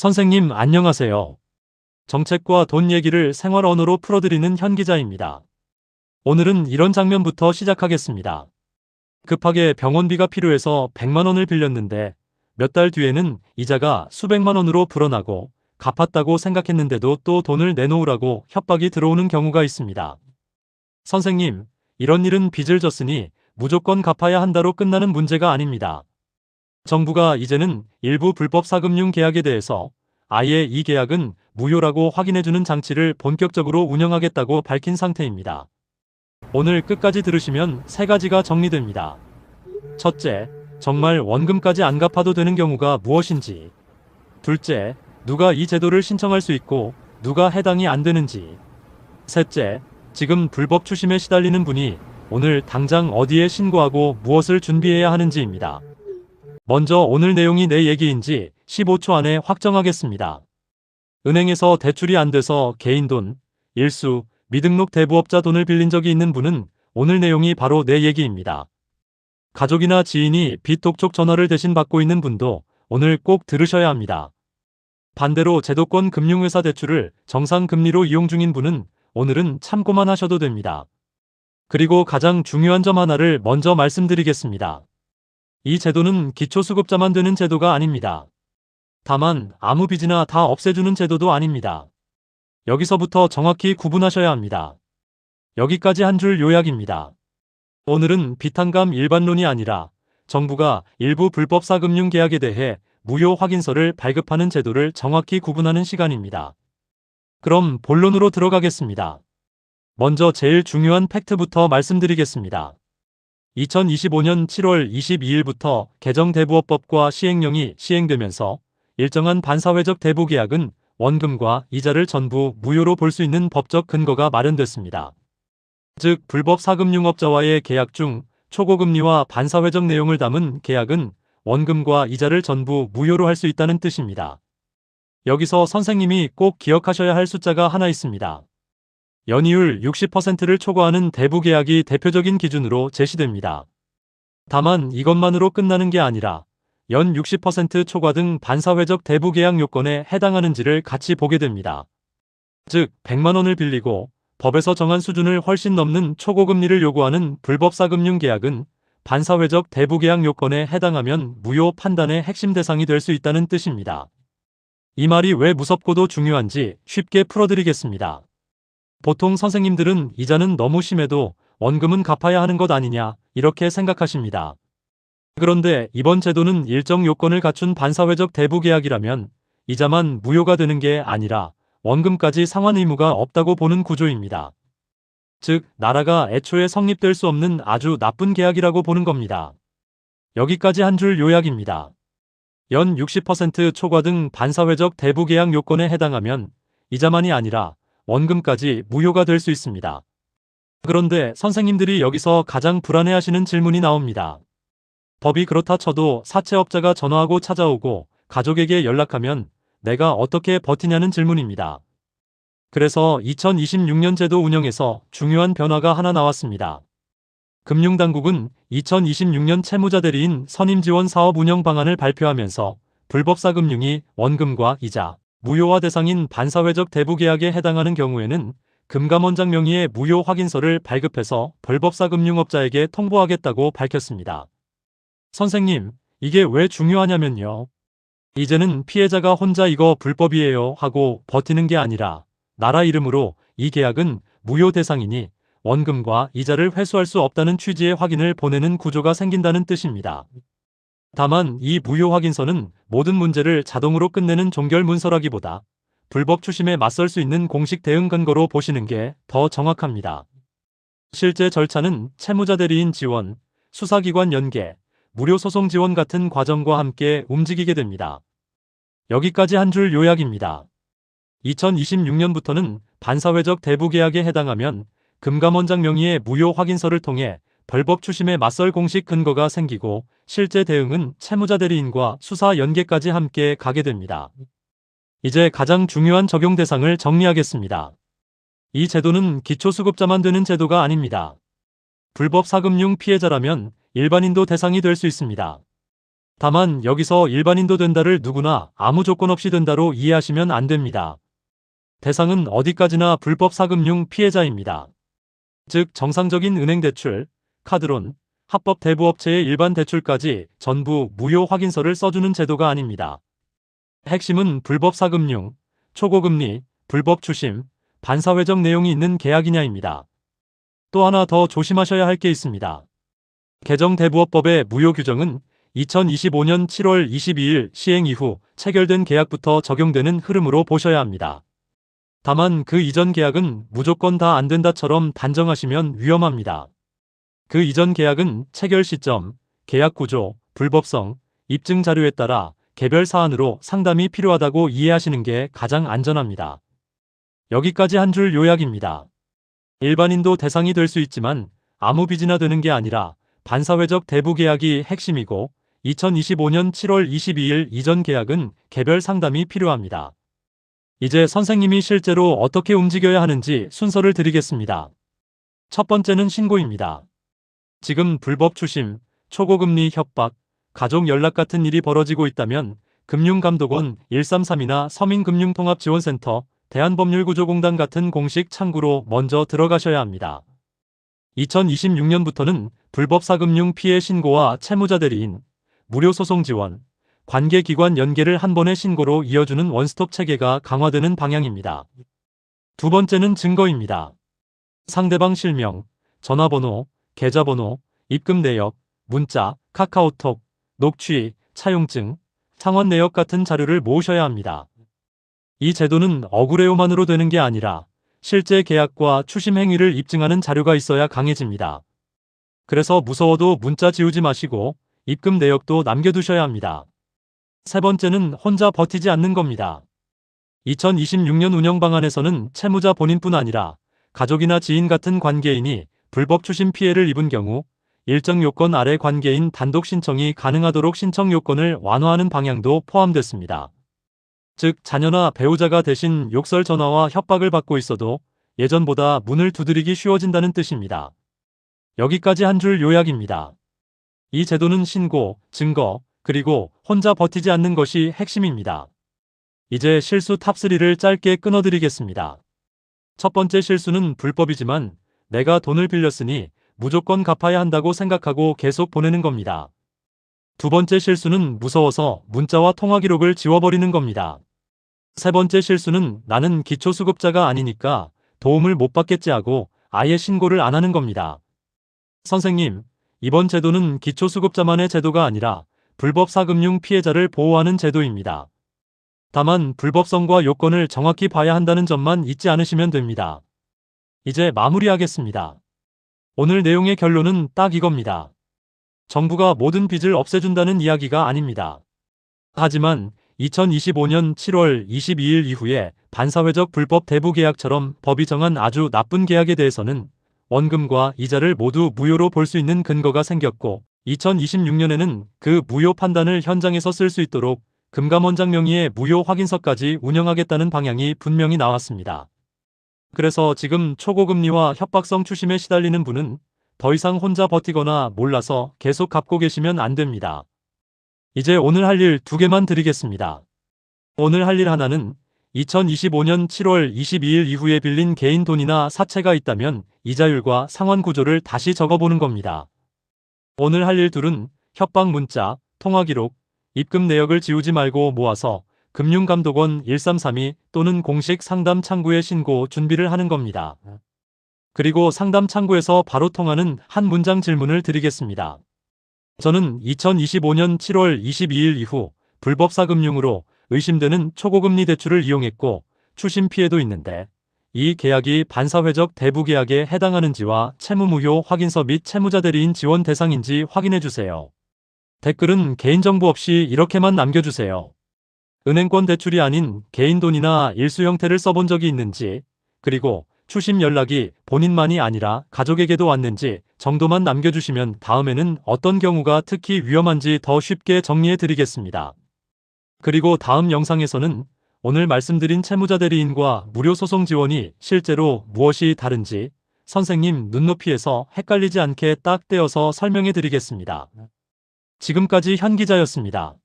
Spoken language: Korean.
선생님 안녕하세요. 정책과 돈 얘기를 생활 언어로 풀어드리는 현 기자입니다. 오늘은 이런 장면부터 시작하겠습니다. 급하게 병원비가 필요해서 100만 원을 빌렸는데 몇 달 뒤에는 이자가 수백만 원으로 불어나고 갚았다고 생각했는데도 또 돈을 내놓으라고 협박이 들어오는 경우가 있습니다. 선생님, 이런 일은 빚을 졌으니 무조건 갚아야 한다로 끝나는 문제가 아닙니다. 정부가 이제는 일부 불법 사금융 계약에 대해서 아예 이 계약은 무효라고 확인해주는 장치를 본격적으로 운영하겠다고 밝힌 상태입니다. 오늘 끝까지 들으시면 세 가지가 정리됩니다. 첫째, 정말 원금까지 안 갚아도 되는 경우가 무엇인지. 둘째, 누가 이 제도를 신청할 수 있고 누가 해당이 안 되는지. 셋째, 지금 불법 추심에 시달리는 분이 오늘 당장 어디에 신고하고 무엇을 준비해야 하는지입니다. 먼저 오늘 내용이 내 얘기인지 15초 안에 확정하겠습니다. 은행에서 대출이 안 돼서 개인 돈, 일수, 미등록 대부업자 돈을 빌린 적이 있는 분은 오늘 내용이 바로 내 얘기입니다. 가족이나 지인이 빚 독촉 전화를 대신 받고 있는 분도 오늘 꼭 들으셔야 합니다. 반대로 제도권 금융회사 대출을 정상 금리로 이용 중인 분은 오늘은 참고만 하셔도 됩니다. 그리고 가장 중요한 점 하나를 먼저 말씀드리겠습니다. 이 제도는 기초수급자만 되는 제도가 아닙니다. 다만 아무 빚이나 다 없애주는 제도도 아닙니다. 여기서부터 정확히 구분하셔야 합니다. 여기까지 한 줄 요약입니다. 오늘은 비탄감 일반론이 아니라 정부가 일부 불법 사금융 계약에 대해 무효 확인서를 발급하는 제도를 정확히 구분하는 시간입니다. 그럼 본론으로 들어가겠습니다. 먼저 제일 중요한 팩트부터 말씀드리겠습니다. 2025년 7월 22일부터 개정 대부업법과 시행령이 시행되면서 일정한 반사회적 대부계약은 원금과 이자를 전부 무효로 볼 수 있는 법적 근거가 마련됐습니다. 즉 불법 사금융업자와의 계약 중 초고금리와 반사회적 내용을 담은 계약은 원금과 이자를 전부 무효로 할 수 있다는 뜻입니다. 여기서 선생님이 꼭 기억하셔야 할 숫자가 하나 있습니다. 연이율 60%를 초과하는 대부계약이 대표적인 기준으로 제시됩니다. 다만 이것만으로 끝나는 게 아니라 연 60% 초과 등 반사회적 대부계약 요건에 해당하는지를 같이 보게 됩니다. 즉 100만 원을 빌리고 법에서 정한 수준을 훨씬 넘는 초고금리를 요구하는 불법 사금융 계약은 반사회적 대부계약 요건에 해당하면 무효 판단의 핵심 대상이 될 수 있다는 뜻입니다. 이 말이 왜 무섭고도 중요한지 쉽게 풀어드리겠습니다. 보통 선생님들은 이자는 너무 심해도 원금은 갚아야 하는 것 아니냐 이렇게 생각하십니다. 그런데 이번 제도는 일정 요건을 갖춘 반사회적 대부계약이라면 이자만 무효가 되는 게 아니라 원금까지 상환 의무가 없다고 보는 구조입니다. 즉 나라가 애초에 성립될 수 없는 아주 나쁜 계약이라고 보는 겁니다. 여기까지 한 줄 요약입니다. 연 60% 초과 등 반사회적 대부계약 요건에 해당하면 이자만이 아니라 원금까지 무효가 될 수 있습니다. 그런데 선생님들이 여기서 가장 불안해하시는 질문이 나옵니다. 법이 그렇다 쳐도 사채업자가 전화하고 찾아오고 가족에게 연락하면 내가 어떻게 버티냐는 질문입니다. 그래서 2026년 제도 운영에서 중요한 변화가 하나 나왔습니다. 금융당국은 2026년 채무자 대리인 선임지원 사업 운영 방안을 발표하면서 불법사금융이 원금과 이자, 무효화 대상인 반사회적 대부계약에 해당하는 경우에는 금감원장 명의의 무효 확인서를 발급해서 불법사금융업자에게 통보하겠다고 밝혔습니다. 선생님, 이게 왜 중요하냐면요. 이제는 피해자가 혼자 이거 불법이에요 하고 버티는 게 아니라 나라 이름으로 이 계약은 무효 대상이니 원금과 이자를 회수할 수 없다는 취지의 확인을 보내는 구조가 생긴다는 뜻입니다. 다만 이 무효 확인서는 모든 문제를 자동으로 끝내는 종결 문서라기보다 불법 추심에 맞설 수 있는 공식 대응 근거로 보시는 게 더 정확합니다. 실제 절차는 채무자 대리인 지원, 수사기관 연계, 무료 소송 지원 같은 과정과 함께 움직이게 됩니다. 여기까지 한 줄 요약입니다. 2026년부터는 반사회적 대부계약에 해당하면 금감원장 명의의 무효 확인서를 통해 불법 추심에 맞설 공식 근거가 생기고 실제 대응은 채무자 대리인과 수사 연계까지 함께 가게 됩니다. 이제 가장 중요한 적용 대상을 정리하겠습니다. 이 제도는 기초수급자만 되는 제도가 아닙니다. 불법 사금융 피해자라면 일반인도 대상이 될 수 있습니다. 다만 여기서 일반인도 된다를 누구나 아무 조건 없이 된다로 이해하시면 안 됩니다. 대상은 어디까지나 불법 사금융 피해자입니다. 즉 정상적인 은행 대출, 카드론, 합법 대부업체의 일반 대출까지 전부 무효 확인서를 써주는 제도가 아닙니다. 핵심은 불법 사금융, 초고금리, 불법 추심, 반사회적 내용이 있는 계약이냐입니다. 또 하나 더 조심하셔야 할 게 있습니다. 개정 대부업법의 무효 규정은 2025년 7월 22일 시행 이후 체결된 계약부터 적용되는 흐름으로 보셔야 합니다. 다만 그 이전 계약은 무조건 다 안 된다처럼 단정하시면 위험합니다. 그 이전 계약은 체결 시점, 계약 구조, 불법성, 입증 자료에 따라 개별 사안으로 상담이 필요하다고 이해하시는 게 가장 안전합니다. 여기까지 한 줄 요약입니다. 일반인도 대상이 될 수 있지만 아무 빚이나 되는 게 아니라 반사회적 대부 계약이 핵심이고 2025년 7월 22일 이전 계약은 개별 상담이 필요합니다. 이제 선생님이 실제로 어떻게 움직여야 하는지 순서를 드리겠습니다. 첫 번째는 신고입니다. 지금 불법 추심, 초고금리 협박, 가족 연락 같은 일이 벌어지고 있다면 금융감독원 133이나 서민금융통합지원센터, 대한법률구조공단 같은 공식 창구로 먼저 들어가셔야 합니다. 2026년부터는 불법사금융 피해 신고와 채무자 대리인, 무료 소송 지원, 관계기관 연계를 한 번의 신고로 이어주는 원스톱 체계가 강화되는 방향입니다. 두 번째는 증거입니다. 상대방 실명, 전화번호, 계좌번호, 입금 내역, 문자, 카카오톡, 녹취, 차용증, 상환 내역 같은 자료를 모으셔야 합니다. 이 제도는 억울해요만으로 되는 게 아니라 실제 계약과 추심 행위를 입증하는 자료가 있어야 강해집니다. 그래서 무서워도 문자 지우지 마시고 입금 내역도 남겨두셔야 합니다. 세 번째는 혼자 버티지 않는 겁니다. 2026년 운영 방안에서는 채무자 본인뿐 아니라 가족이나 지인 같은 관계인이 불법 추심 피해를 입은 경우 일정 요건 아래 관계인 단독 신청이 가능하도록 신청 요건을 완화하는 방향도 포함됐습니다. 즉 자녀나 배우자가 대신 욕설 전화와 협박을 받고 있어도 예전보다 문을 두드리기 쉬워진다는 뜻입니다. 여기까지 한 줄 요약입니다. 이 제도는 신고, 증거, 그리고 혼자 버티지 않는 것이 핵심입니다. 이제 실수 탑3를 짧게 끊어드리겠습니다. 첫 번째 실수는 불법이지만 내가 돈을 빌렸으니 무조건 갚아야 한다고 생각하고 계속 보내는 겁니다. 두 번째 실수는 무서워서 문자와 통화 기록을 지워버리는 겁니다. 세 번째 실수는 나는 기초수급자가 아니니까 도움을 못 받겠지 하고 아예 신고를 안 하는 겁니다. 선생님, 이번 제도는 기초수급자만의 제도가 아니라 불법사금융 피해자를 보호하는 제도입니다. 다만 불법성과 요건을 정확히 봐야 한다는 점만 잊지 않으시면 됩니다. 이제 마무리하겠습니다. 오늘 내용의 결론은 딱 이겁니다. 정부가 모든 빚을 없애준다는 이야기가 아닙니다. 하지만 2025년 7월 22일 이후에 반사회적 불법 대부 계약처럼 법이 정한 아주 나쁜 계약에 대해서는 원금과 이자를 모두 무효로 볼 수 있는 근거가 생겼고 2026년에는 그 무효 판단을 현장에서 쓸 수 있도록 금감원장 명의의 무효 확인서까지 운영하겠다는 방향이 분명히 나왔습니다. 그래서 지금 초고금리와 협박성 추심에 시달리는 분은 더 이상 혼자 버티거나 몰라서 계속 갚고 계시면 안 됩니다. 이제 오늘 할 일 2개만 드리겠습니다. 오늘 할 일 하나는 2025년 7월 22일 이후에 빌린 개인 돈이나 사채가 있다면 이자율과 상환 구조를 다시 적어보는 겁니다. 오늘 할 일 2은 협박 문자, 통화 기록, 입금 내역을 지우지 말고 모아서 금융감독원 1332 또는 공식 상담 창구에 신고 준비를 하는 겁니다. 그리고 상담 창구에서 바로 통하는 한 문장 질문을 드리겠습니다. 저는 2025년 7월 22일 이후 불법사금융으로 의심되는 초고금리 대출을 이용했고 추심 피해도 있는데 이 계약이 반사회적 대부 계약에 해당하는지와 채무무효 확인서 및 채무자 대리인 지원 대상인지 확인해주세요. 댓글은 개인정보 없이 이렇게만 남겨주세요. 은행권 대출이 아닌 개인 돈이나 일수 형태를 써본 적이 있는지, 그리고 추심 연락이 본인만이 아니라 가족에게도 왔는지 정도만 남겨주시면 다음에는 어떤 경우가 특히 위험한지 더 쉽게 정리해 드리겠습니다. 그리고 다음 영상에서는 오늘 말씀드린 채무자 대리인과 무료 소송 지원이 실제로 무엇이 다른지 선생님 눈높이에서 헷갈리지 않게 딱 떼어서 설명해 드리겠습니다. 지금까지 현 기자였습니다.